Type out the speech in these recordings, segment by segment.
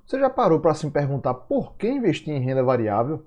Você já parou para se perguntar por que investir em renda variável?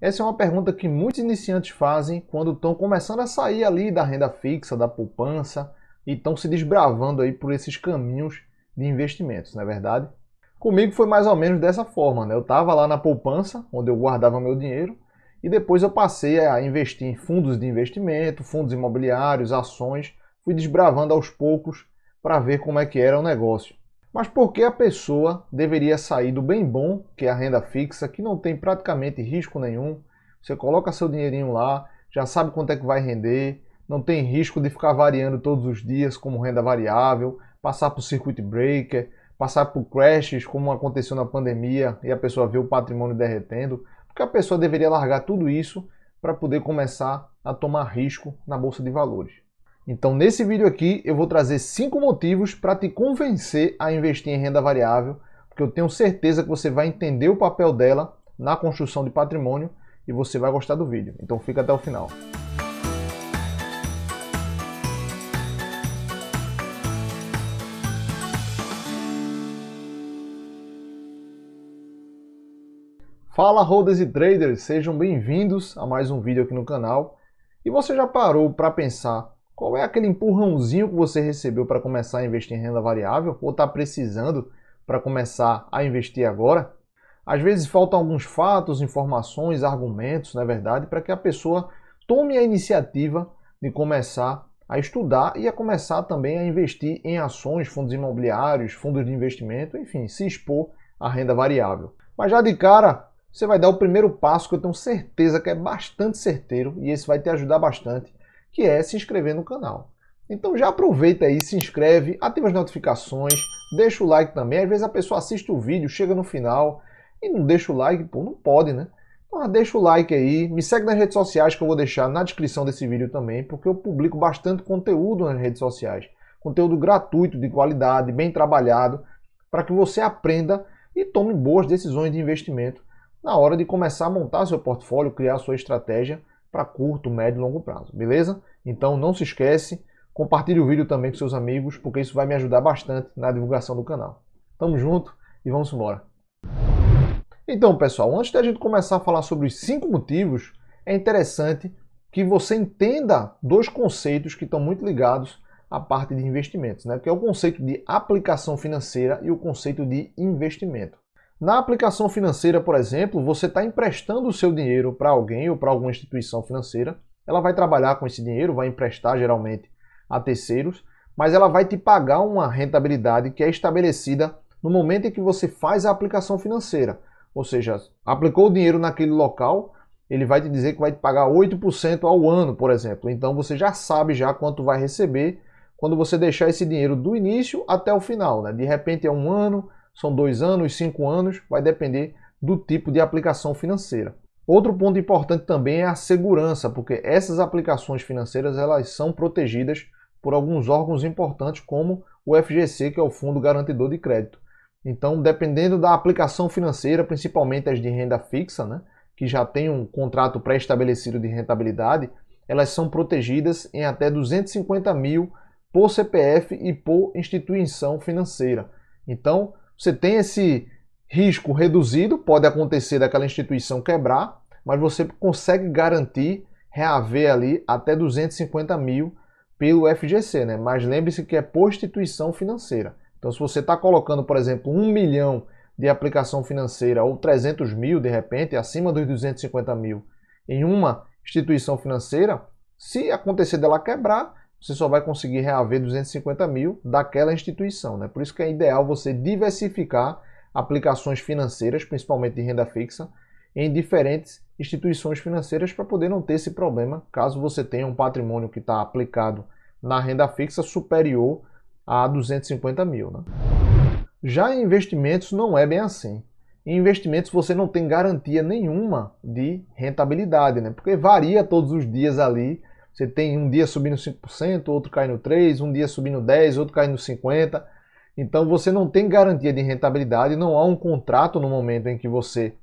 Essa é uma pergunta que muitos iniciantes fazem quando estão começando a sair ali da renda fixa, da poupança e estão se desbravando aí por esses caminhos de investimentos, não é verdade? Comigo foi mais ou menos dessa forma, né? Eu estava lá na poupança, onde eu guardava meu dinheiro, e depois eu passei a investir em fundos de investimento, fundos imobiliários, ações, fui desbravando aos poucos para ver como é que era o negócio. Mas por que a pessoa deveria sair do bem bom, que é a renda fixa, que não tem praticamente risco nenhum? Você coloca seu dinheirinho lá, já sabe quanto é que vai render, não tem risco de ficar variando todos os dias como renda variável, passar por circuit breaker, passar por crashes como aconteceu na pandemia e a pessoa vê o patrimônio derretendo. Porque a pessoa deveria largar tudo isso para poder começar a tomar risco na bolsa de valores. Então, nesse vídeo aqui, eu vou trazer 5 motivos para te convencer a investir em renda variável, porque eu tenho certeza que você vai entender o papel dela na construção de patrimônio e você vai gostar do vídeo. Então, fica até o final. Fala, holders e traders! Sejam bem-vindos a mais um vídeo aqui no canal. E você já parou para pensar qual é aquele empurrãozinho que você recebeu para começar a investir em renda variável ou está precisando para começar a investir agora? Às vezes faltam alguns fatos, informações, argumentos, na verdade, para que a pessoa tome a iniciativa de começar a estudar e a começar também a investir em ações, fundos imobiliários, fundos de investimento, enfim, se expor à renda variável. Mas já de cara, você vai dar o primeiro passo que eu tenho certeza que é bastante certeiro e esse vai te ajudar bastante, que é se inscrever no canal. Então já aproveita aí, se inscreve, ativa as notificações, deixa o like também. Às vezes a pessoa assiste o vídeo, chega no final e não deixa o like, pô, não pode, né? Então deixa o like aí, me segue nas redes sociais que eu vou deixar na descrição desse vídeo também, porque eu publico bastante conteúdo nas redes sociais. Conteúdo gratuito, de qualidade, bem trabalhado, para que você aprenda e tome boas decisões de investimento na hora de começar a montar seu portfólio, criar sua estratégia para curto, médio e longo prazo, beleza? Então não se esquece, compartilhe o vídeo também com seus amigos, porque isso vai me ajudar bastante na divulgação do canal. Tamo junto e vamos embora. Então, pessoal, antes da gente começar a falar sobre os 5 motivos, é interessante que você entenda dois conceitos que estão muito ligados à parte de investimentos, né? Que é o conceito de aplicação financeira e o conceito de investimento. Na aplicação financeira, por exemplo, você está emprestando o seu dinheiro para alguém ou para alguma instituição financeira. Ela vai trabalhar com esse dinheiro, vai emprestar geralmente a terceiros, mas ela vai te pagar uma rentabilidade que é estabelecida no momento em que você faz a aplicação financeira. Ou seja, aplicou o dinheiro naquele local, ele vai te dizer que vai te pagar 8% ao ano, por exemplo. Então você já sabe já quanto vai receber quando você deixar esse dinheiro do início até o final, né? De repente é 1 ano, são 2 anos, 5 anos, vai depender do tipo de aplicação financeira. Outro ponto importante também é a segurança, porque essas aplicações financeiras elas são protegidas por alguns órgãos importantes, como o FGC, que é o Fundo Garantidor de Crédito. Então, dependendo da aplicação financeira, principalmente as de renda fixa, né, que já tem um contrato pré-estabelecido de rentabilidade, elas são protegidas em até 250 mil por CPF e por instituição financeira. Então, você tem esse risco reduzido, pode acontecer daquela instituição quebrar, mas você consegue garantir reaver ali até 250 mil pelo FGC, né? Mas lembre-se que é por instituição financeira. Então, se você está colocando, por exemplo, 1 milhão de aplicação financeira ou 300 mil, de repente, acima dos 250 mil, em uma instituição financeira, se acontecer dela quebrar, você só vai conseguir reaver 250 mil daquela instituição, né? Por isso que é ideal você diversificar aplicações financeiras, principalmente de renda fixa, em diferentes instituições financeiras para poder não ter esse problema, caso você tenha um patrimônio que está aplicado na renda fixa superior a 250 mil, né? Já em investimentos não é bem assim. Em investimentos você não tem garantia nenhuma de rentabilidade, né? Porque varia todos os dias ali. Você tem um dia subindo 5%, outro cai no 3%, um dia subindo 10%, outro cai no 50%. Então você não tem garantia de rentabilidade, não há um contrato no momento em que você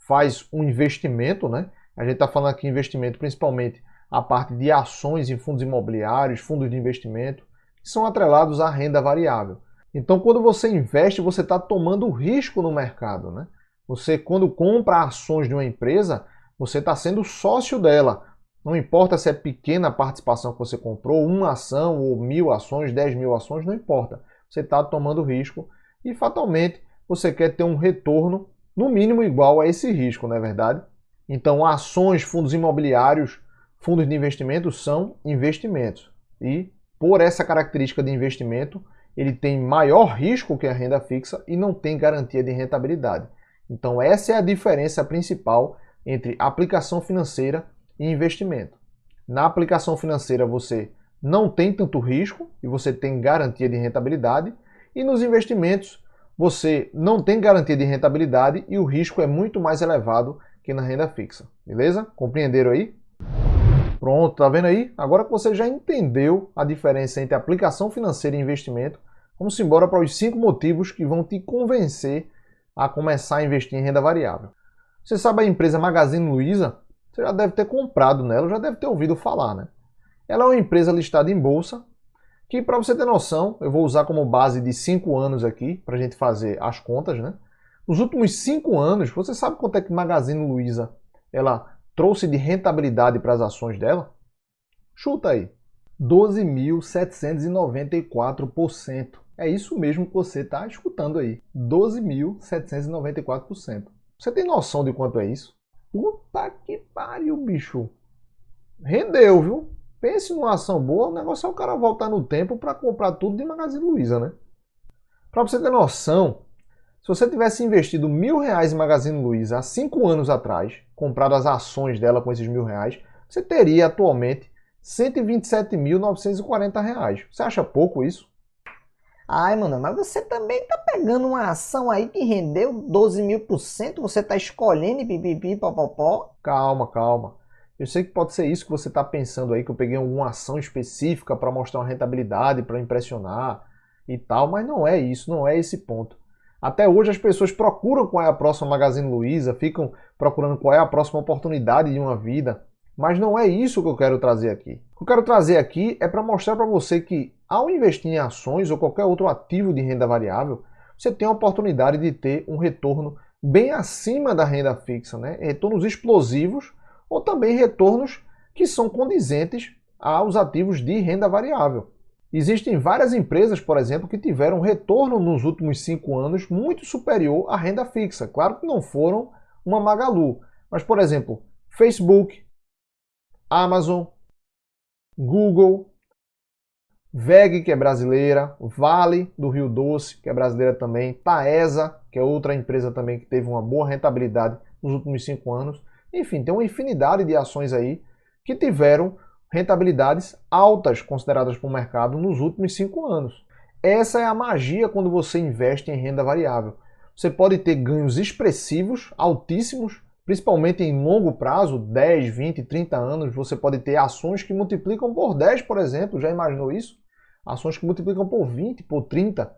faz um investimento, né? A gente está falando aqui investimento principalmente a parte de ações em fundos imobiliários, fundos de investimento, que são atrelados à renda variável. Então, quando você investe, você está tomando risco no mercado, né? Você, quando compra ações de uma empresa, você está sendo sócio dela. Não importa se é pequena a participação que você comprou, uma ação ou 1.000 ações, 10.000 ações, não importa. Você está tomando risco e, fatalmente, você quer ter um retorno, no mínimo, igual a esse risco, não é verdade? Então, ações, fundos imobiliários, fundos de investimento são investimentos. E, por essa característica de investimento, ele tem maior risco que a renda fixa e não tem garantia de rentabilidade. Então, essa é a diferença principal entre aplicação financeira e investimento. Na aplicação financeira, você não tem tanto risco e você tem garantia de rentabilidade, e nos investimentos, você não tem garantia de rentabilidade e o risco é muito mais elevado que na renda fixa. Beleza? Compreenderam aí? Pronto, tá vendo aí? Agora que você já entendeu a diferença entre aplicação financeira e investimento, vamos embora para os 5 motivos que vão te convencer a começar a investir em renda variável. Você sabe a empresa Magazine Luiza? Você já deve ter comprado nela, já deve ter ouvido falar, né? Ela é uma empresa listada em bolsa, que, para você ter noção, eu vou usar como base de 5 anos aqui, para a gente fazer as contas, né? Nos últimos 5 anos, você sabe quanto é que Magazine Luiza ela trouxe de rentabilidade para as ações dela? Chuta aí. 12.794%. É isso mesmo que você está escutando aí. 12.794%. Você tem noção de quanto é isso? Puta que pariu, bicho. Rendeu, viu? Pense numa ação boa, o negócio é o cara voltar no tempo para comprar tudo de Magazine Luiza, né? Para você ter noção, se você tivesse investido R$ 1.000 em Magazine Luiza há 5 anos atrás, comprado as ações dela com esses R$ 1.000, você teria atualmente R$ 127.940. Você acha pouco isso? Ai, mano, mas você também tá pegando uma ação aí que rendeu 12.000%, você tá escolhendo e pipipi, popopó. Calma, calma. Eu sei que pode ser isso que você está pensando aí, que eu peguei alguma ação específica para mostrar uma rentabilidade, para impressionar e tal, mas não é isso, não é esse ponto. Até hoje as pessoas procuram qual é a próxima Magazine Luiza, ficam procurando qual é a próxima oportunidade de uma vida, mas não é isso que eu quero trazer aqui. O que eu quero trazer aqui é para mostrar para você que, ao investir em ações ou qualquer outro ativo de renda variável, você tem a oportunidade de ter um retorno bem acima da renda fixa, né? Retornos explosivos ou também retornos que são condizentes aos ativos de renda variável. Existem várias empresas, por exemplo, que tiveram retorno nos últimos 5 anos muito superior à renda fixa. Claro que não foram uma Magalu, mas, por exemplo, Facebook, Amazon, Google, VEG, que é brasileira, Vale, do Rio Doce, que é brasileira também, Taesa, que é outra empresa também que teve uma boa rentabilidade nos últimos 5 anos. Enfim, tem uma infinidade de ações aí que tiveram rentabilidades altas consideradas pelo mercado nos últimos 5 anos. Essa é a magia quando você investe em renda variável. Você pode ter ganhos expressivos, altíssimos, principalmente em longo prazo, 10, 20, 30 anos. Você pode ter ações que multiplicam por 10, por exemplo. Já imaginou isso? Ações que multiplicam por 20, por 30.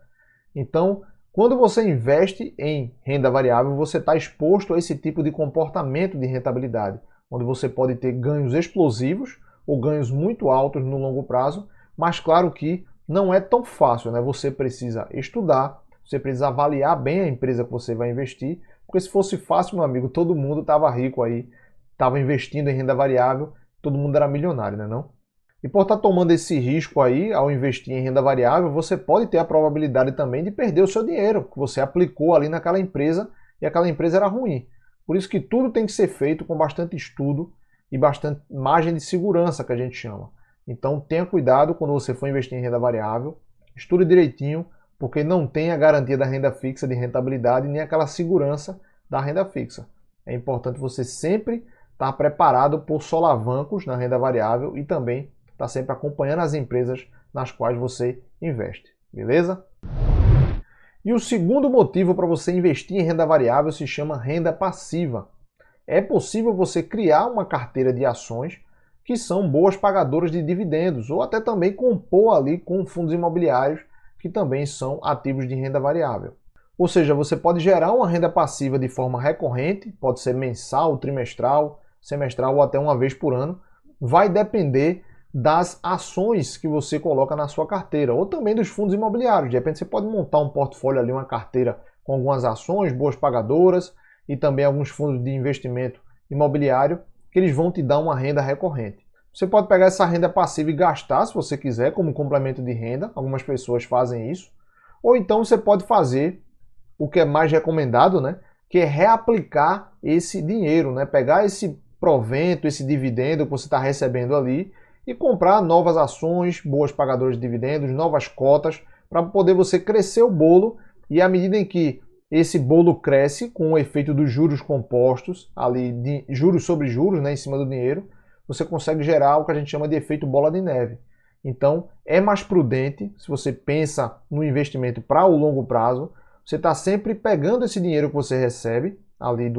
Então, quando você investe em renda variável, você está exposto a esse tipo de comportamento de rentabilidade, onde você pode ter ganhos explosivos ou ganhos muito altos no longo prazo, mas claro que não é tão fácil, né? Você precisa estudar, você precisa avaliar bem a empresa que você vai investir, porque se fosse fácil, meu amigo, todo mundo estava rico aí, estava investindo em renda variável, todo mundo era milionário, né não? E por estar tomando esse risco aí, ao investir em renda variável, você pode ter a probabilidade também de perder o seu dinheiro, que você aplicou ali naquela empresa e aquela empresa era ruim. Por isso que tudo tem que ser feito com bastante estudo e bastante margem de segurança, que a gente chama. Então tenha cuidado quando você for investir em renda variável, estude direitinho, porque não tem a garantia da renda fixa de rentabilidade nem aquela segurança da renda fixa. É importante você sempre estar preparado por solavancos na renda variável e também estar sempre acompanhando as empresas nas quais você investe, beleza? E o segundo motivo para você investir em renda variável se chama renda passiva. É possível você criar uma carteira de ações que são boas pagadoras de dividendos, ou até também compor ali com fundos imobiliários que também são ativos de renda variável. Ou seja, você pode gerar uma renda passiva de forma recorrente, pode ser mensal, trimestral, semestral ou até uma vez por ano. Vai depender das ações que você coloca na sua carteira, ou também dos fundos imobiliários. De repente você pode montar um portfólio ali, uma carteira com algumas ações, boas pagadoras, e também alguns fundos de investimento imobiliário, que eles vão te dar uma renda recorrente. Você pode pegar essa renda passiva e gastar, se você quiser, como complemento de renda. Algumas pessoas fazem isso. Ou então você pode fazer o que é mais recomendado, né? Que é reaplicar esse dinheiro, né? Pegar esse provento, esse dividendo que você está recebendo ali e comprar novas ações, boas pagadoras de dividendos, novas cotas, para poder você crescer o bolo, e à medida em que esse bolo cresce com o efeito dos juros compostos, ali de juros sobre juros, né, em cima do dinheiro, você consegue gerar o que a gente chama de efeito bola de neve. Então, é mais prudente, se você pensa no investimento para o longo prazo, você está sempre pegando esse dinheiro que você recebe ali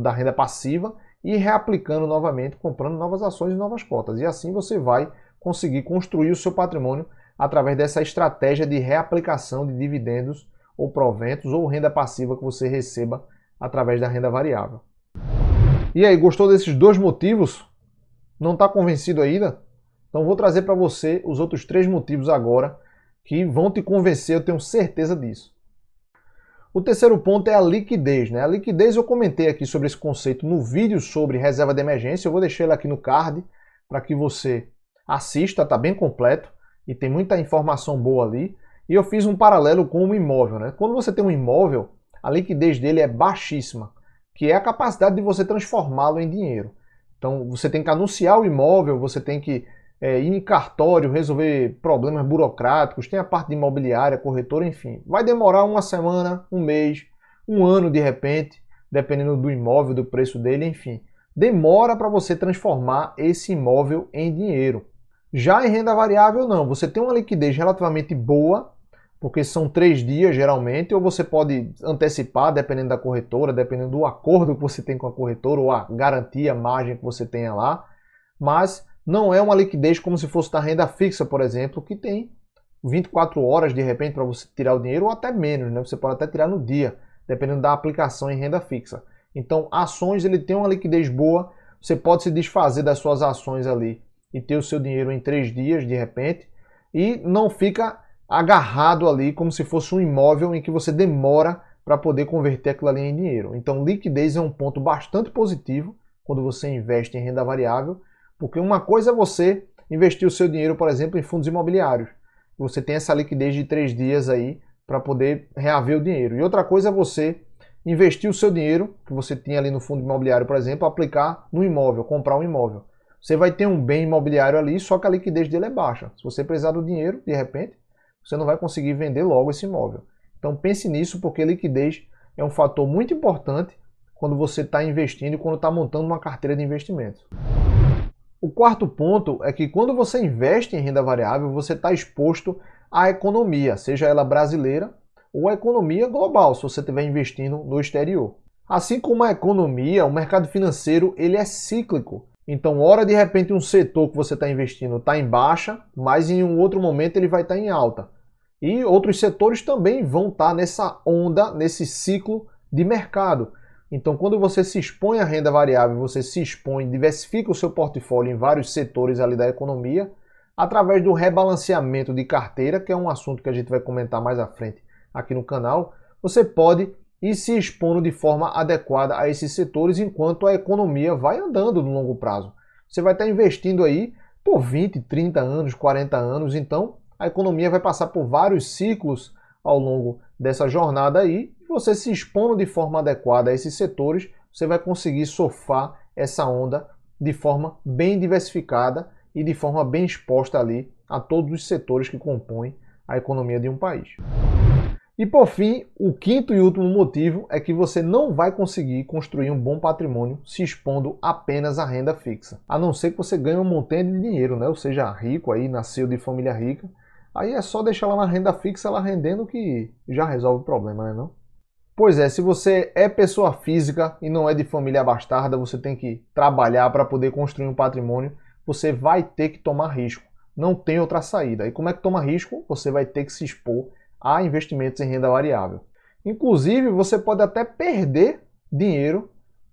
da renda passiva e reaplicando novamente, comprando novas ações e novas cotas. E assim você vai conseguir construir o seu patrimônio através dessa estratégia de reaplicação de dividendos ou proventos ou renda passiva que você receba através da renda variável. E aí, gostou desses dois motivos? Não está convencido ainda? Então vou trazer para você os outros 3 motivos agora que vão te convencer, eu tenho certeza disso. O terceiro ponto é a liquidez, né? A liquidez, eu comentei aqui sobre esse conceito no vídeo sobre reserva de emergência, eu vou deixar ele aqui no card para que você assista, tá bem completo e tem muita informação boa ali. E eu fiz um paralelo com um imóvel, né? Quando você tem um imóvel, a liquidez dele é baixíssima, que é a capacidade de você transformá-lo em dinheiro. Então você tem que anunciar o imóvel, você tem que ir em cartório, resolver problemas burocráticos, tem a parte de imobiliária, corretora, enfim. Vai demorar uma semana, um mês, um ano de repente, dependendo do imóvel, do preço dele, enfim. Demora para você transformar esse imóvel em dinheiro. Já em renda variável, não. Você tem uma liquidez relativamente boa, porque são 3 dias geralmente, ou você pode antecipar, dependendo da corretora, dependendo do acordo que você tem com a corretora, ou a garantia, a margem que você tenha lá. Mas não é uma liquidez como se fosse da renda fixa, por exemplo, que tem 24 horas de repente para você tirar o dinheiro, ou até menos, né? Você pode até tirar no dia, dependendo da aplicação em renda fixa. Então, ações, ele tem uma liquidez boa, você pode se desfazer das suas ações ali e ter o seu dinheiro em 3 dias de repente, e não fica agarrado ali como se fosse um imóvel em que você demora para poder converter aquilo ali em dinheiro. Então, liquidez é um ponto bastante positivo quando você investe em renda variável, porque uma coisa é você investir o seu dinheiro, por exemplo, em fundos imobiliários. Você tem essa liquidez de 3 dias aí para poder reaver o dinheiro. E outra coisa é você investir o seu dinheiro, que você tinha ali no fundo imobiliário, por exemplo, aplicar no imóvel, comprar um imóvel. Você vai ter um bem imobiliário ali, só que a liquidez dele é baixa. Se você precisar do dinheiro, de repente, você não vai conseguir vender logo esse imóvel. Então pense nisso, porque liquidez é um fator muito importante quando você está investindo e quando está montando uma carteira de investimentos. O quarto ponto é que quando você investe em renda variável, você está exposto à economia, seja ela brasileira ou a economia global, se você estiver investindo no exterior. Assim como a economia, o mercado financeiro ele é cíclico. Então, ora de repente um setor que você está investindo está em baixa, mas em um outro momento ele vai estar em alta. E outros setores também vão estar nessa onda, nesse ciclo de mercado. Então, quando você se expõe à renda variável, você se expõe, diversifica o seu portfólio em vários setores ali da economia, através do rebalanceamento de carteira, que é um assunto que a gente vai comentar mais à frente aqui no canal, você pode ir se expondo de forma adequada a esses setores enquanto a economia vai andando no longo prazo. Você vai estar investindo aí por 20, 30 anos, 40 anos, então a economia vai passar por vários ciclos ao longo dessa jornada aí, e você se expondo de forma adequada a esses setores, você vai conseguir surfar essa onda de forma bem diversificada e de forma bem exposta ali a todos os setores que compõem a economia de um país. E por fim, o quinto e último motivo é que você não vai conseguir construir um bom patrimônio se expondo apenas à renda fixa. A não ser que você ganhe um montante de dinheiro, né? Ou seja, rico aí, nasceu de família rica. Aí é só deixar lá na renda fixa, ela rendendo, que já resolve o problema, né não? Pois é, se você é pessoa física e não é de família abastarda, você tem que trabalhar para poder construir um patrimônio, você vai ter que tomar risco. Não tem outra saída. E como é que toma risco? Você vai ter que se expor a investimentos em renda variável. Inclusive, você pode até perder dinheiro,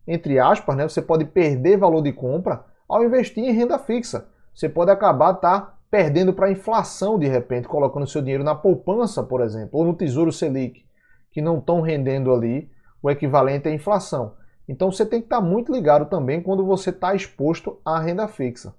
entre aspas, né? Você pode perder valor de compra ao investir em renda fixa. Você pode acabar perdendo para a inflação de repente, colocando seu dinheiro na poupança, por exemplo, ou no Tesouro Selic, que não estão rendendo ali o equivalente à inflação. Então você tem que estar muito ligado também quando você está exposto à renda fixa.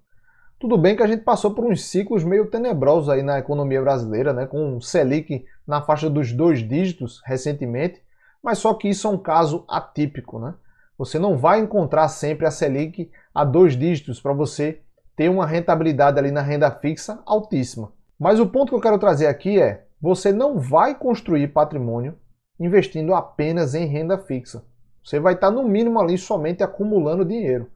Tudo bem que a gente passou por uns ciclos meio tenebrosos aí na economia brasileira, né, com o Selic na faixa dos 2 dígitos recentemente, mas só que isso é um caso atípico, né? Você não vai encontrar sempre a Selic a 2 dígitos para você ter uma rentabilidade ali na renda fixa altíssima. Mas o ponto que eu quero trazer aqui é, você não vai construir patrimônio investindo apenas em renda fixa. Você vai estar no mínimo ali somente acumulando dinheiro.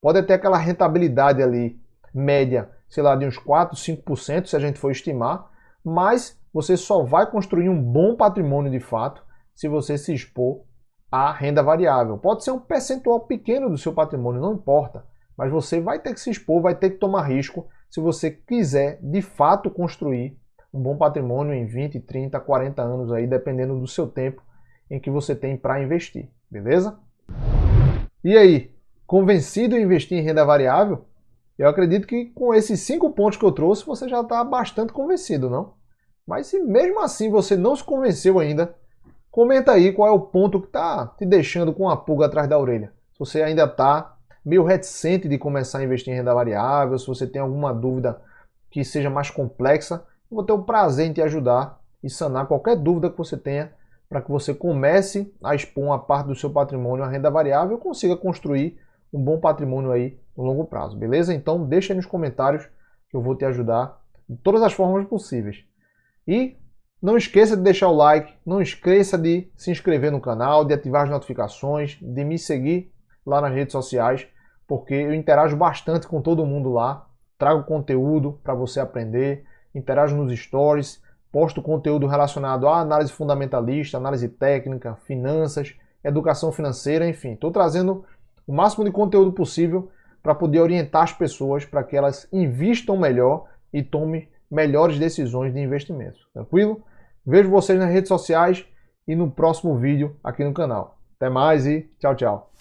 Pode ter aquela rentabilidade ali média, sei lá, de uns 4, 5% se a gente for estimar, mas você só vai construir um bom patrimônio de fato se você se expor à renda variável. Pode ser um percentual pequeno do seu patrimônio, não importa, mas você vai ter que se expor, vai ter que tomar risco se você quiser de fato construir um bom patrimônio em 20, 30, 40 anos aí, dependendo do seu tempo em que você tem para investir, beleza? E aí, convencido em investir em renda variável? Eu acredito que com esses 5 pontos que eu trouxe, você já está bastante convencido, não? Mas se mesmo assim você não se convenceu ainda, comenta aí qual é o ponto que está te deixando com a pulga atrás da orelha. Se você ainda está meio reticente de começar a investir em renda variável, se você tem alguma dúvida que seja mais complexa, eu vou ter o prazer em te ajudar e sanar qualquer dúvida que você tenha para que você comece a expor uma parte do seu patrimônio à renda variável e consiga construir um bom patrimônio aí no longo prazo, beleza? Então deixa aí nos comentários que eu vou te ajudar de todas as formas possíveis. E não esqueça de deixar o like, não esqueça de se inscrever no canal, de ativar as notificações, de me seguir lá nas redes sociais, porque eu interajo bastante com todo mundo lá, trago conteúdo para você aprender, interajo nos stories, posto conteúdo relacionado à análise fundamentalista, análise técnica, finanças, educação financeira, enfim, estou trazendo o máximo de conteúdo possível para poder orientar as pessoas para que elas invistam melhor e tomem melhores decisões de investimento. Tranquilo? Vejo vocês nas redes sociais e no próximo vídeo aqui no canal. Até mais e tchau, tchau.